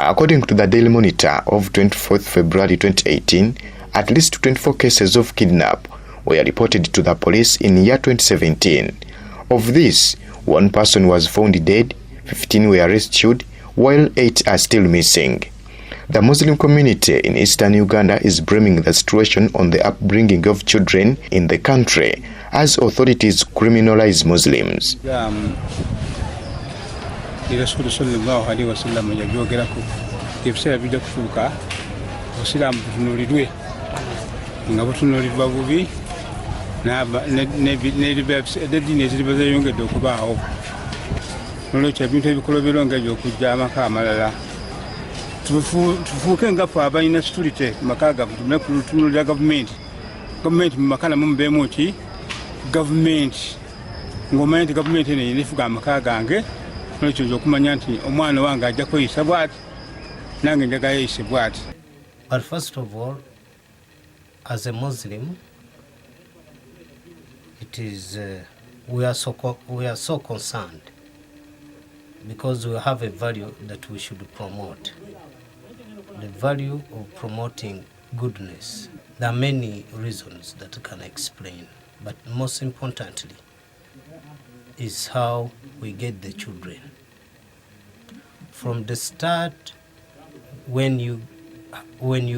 According to the Daily Monitor of 24th February 2018, at least 24 cases of kidnap were reported to the police in year 2017. Of this, 1 person was found dead, 15 were rescued, while 8 are still missing. The Muslim community in eastern Uganda is blaming the situation on the upbringing of children in the country as authorities criminalize Muslims. tufuke ngafu abalina security makaga tumekulutulira government makala mumbemu ki government ngoma government ne ilifuga makaga nge nolekyo okumanya nti omwana wange ajja kweyisa bwati nange njaga yeyise bwati. But first of all, as a Muslim, it is we are so concerned because we have a value that we should promote. The value of promoting goodness. There are many reasons that can explain, but most importantly is how we get the children. From the start, when you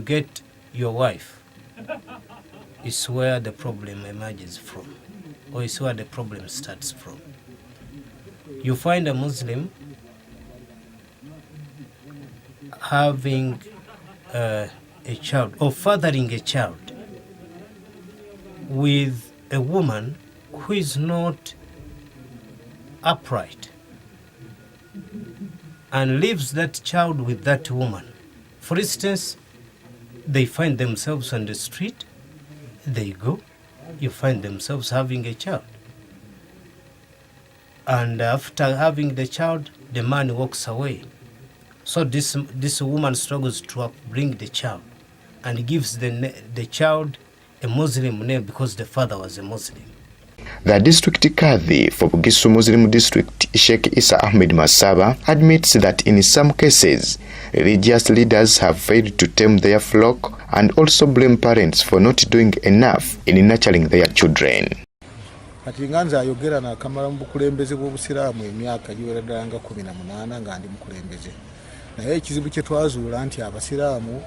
get your wife, is where the problem emerges from, or is where the problem starts from. You find a Muslim having a child or fathering a child with a woman who is not upright and leaves that child with that woman. For instance, they find themselves on the street, they go, you find themselves having a child. And after having the child, the man walks away. So this woman struggles to bring the child and gives the child a Muslim name because the father was a Muslim. The district Kadhi for Bugisu Muslim district, Sheikh Isa Ahmed Masaba, admits that in some cases, religious leaders have failed to tame their flock and also blame parents for not doing enough in nurturing their children. Katinganza ayogera na kamara mubukulembeze bw'obusiraamu emyaka giwera nga 18 nga ndi mukulembeze. Naye ekizibu kye twazuula nti abasiraamu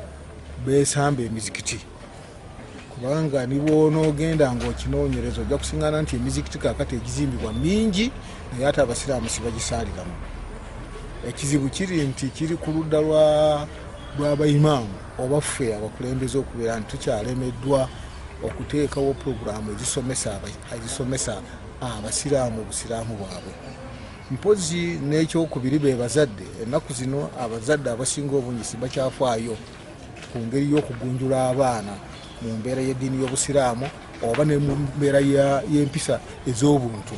beesamba emizikiti. Kubanga nibo onoogenda ng'okinoonyereza ojja kusingana nti emizikiti kaakati egizimbibwa mingi naye ate abasiraamu sibagisaaliramu. Ekizibu kiri nti kiri ku ludda lw'abayimaamu oba ffe abakulembeze okubeera nti tukyalemeddwa okuteekawo programu ezisomesa abasiraamu obusiraamu bwabwe. Mpozi n'ekyokubiri be bazadde, ennaku zino abazadde abasinga obungi sibakyafaayo ku ngeri y'okugunjula abaana mu mbeera y'eddiini y'obusiraamu oba ne mu mbeera y'empisa ez'obuntu.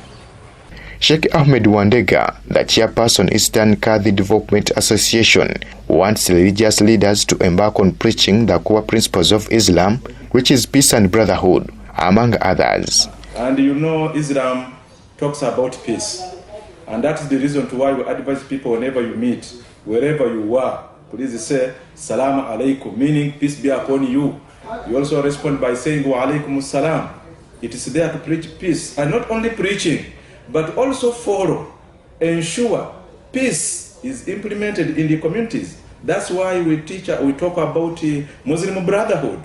Sheikh Ahmed Wandega, the chairperson Eastern Kadhi Development Association, wants religious leaders to embark on preaching the core principles of Islam, which is peace and brotherhood, among others. And you know, Islam talks about peace. And that is the reason why we advise people whenever you meet, wherever you are, please say, Salaam alaikum, meaning peace be upon you. You also respond by saying, Wa alaikum salam. It is there to preach peace. And not only preaching, but also follow, ensure peace is implemented in the communities. That's why we talk about Muslim brotherhood.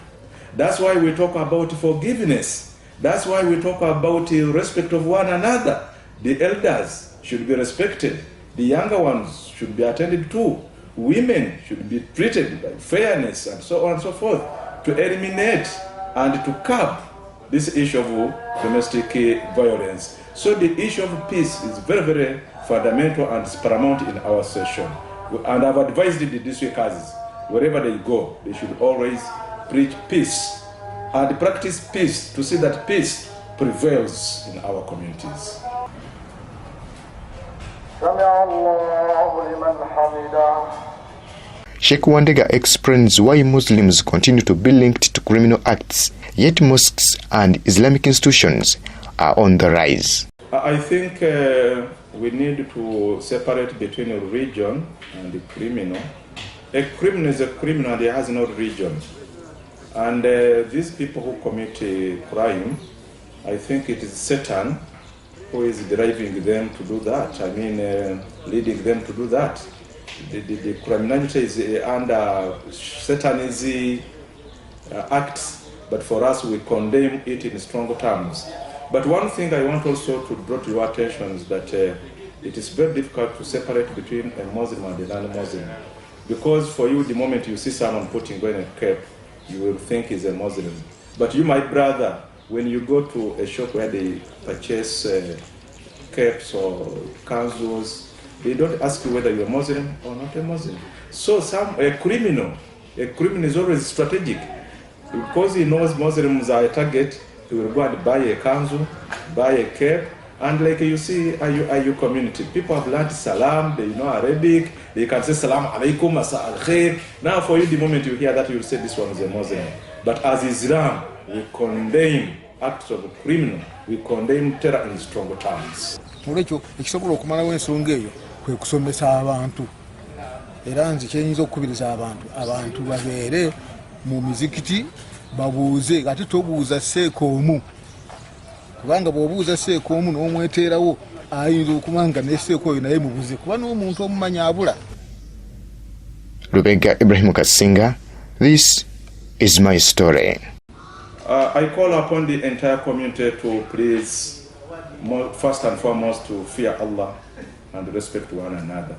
That's why we talk about forgiveness. That's why we talk about respect of one another. The elders should be respected. The younger ones should be attended to. Women should be treated by fairness and so on and so forth to eliminate and to curb this issue of domestic violence. So the issue of peace is very, very fundamental and paramount in our session. And I've advised the district houses, wherever they go, they should always preach peace and practice peace to see that peace prevails in our communities. Sheikh Wandega explains why Muslims continue to be linked to criminal acts, yet mosques and Islamic institutions are on the rise. I think we need to separate between religion and the criminal. A criminal is a criminal and he has no religion. And these people who commit a crime, I think it is Satan who is driving them to do that. I mean, leading them to do that. The criminality is under Satan's acts, but for us we condemn it in strong terms. But one thing I want also to draw to your attention is that it is very difficult to separate between a Muslim and a non-Muslim. Because for you, the moment you see someone putting on a cape, you will think he's a Muslim. But you, my brother, when you go to a shop where they purchase capes or kanzus, they don't ask you whether you're Muslim or not a Muslim. So a criminal is always strategic. Because he knows Muslims are a target, he will go and buy a kanzu, buy a cape, and like you see, IU community, people have learned salam, they know Arabic, they can say salam alaikum, masa al khair. Now for you, the moment you hear that, you'll say this one is a Muslim. But as Islam, we condemn acts of criminal, we condemn terror in strong terms. Olwekyo ekisobola okumalawo ensonga eyo kwe kusomesa abantu. Era nze kyenyinza okukubiriza abantu babeere mu mizikiti babuuze, ate tobuuza seeko omu. Kubanga bw'obuuza seeko omu n'omweteerawo ayinza okuba nga ne seeko oyo naye mubuze kuba n'omuntu omumanya abula. Lubega Ibrahim Kasinga, this is my story. I call upon the entire community to please, first and foremost, to fear Allah and respect one another.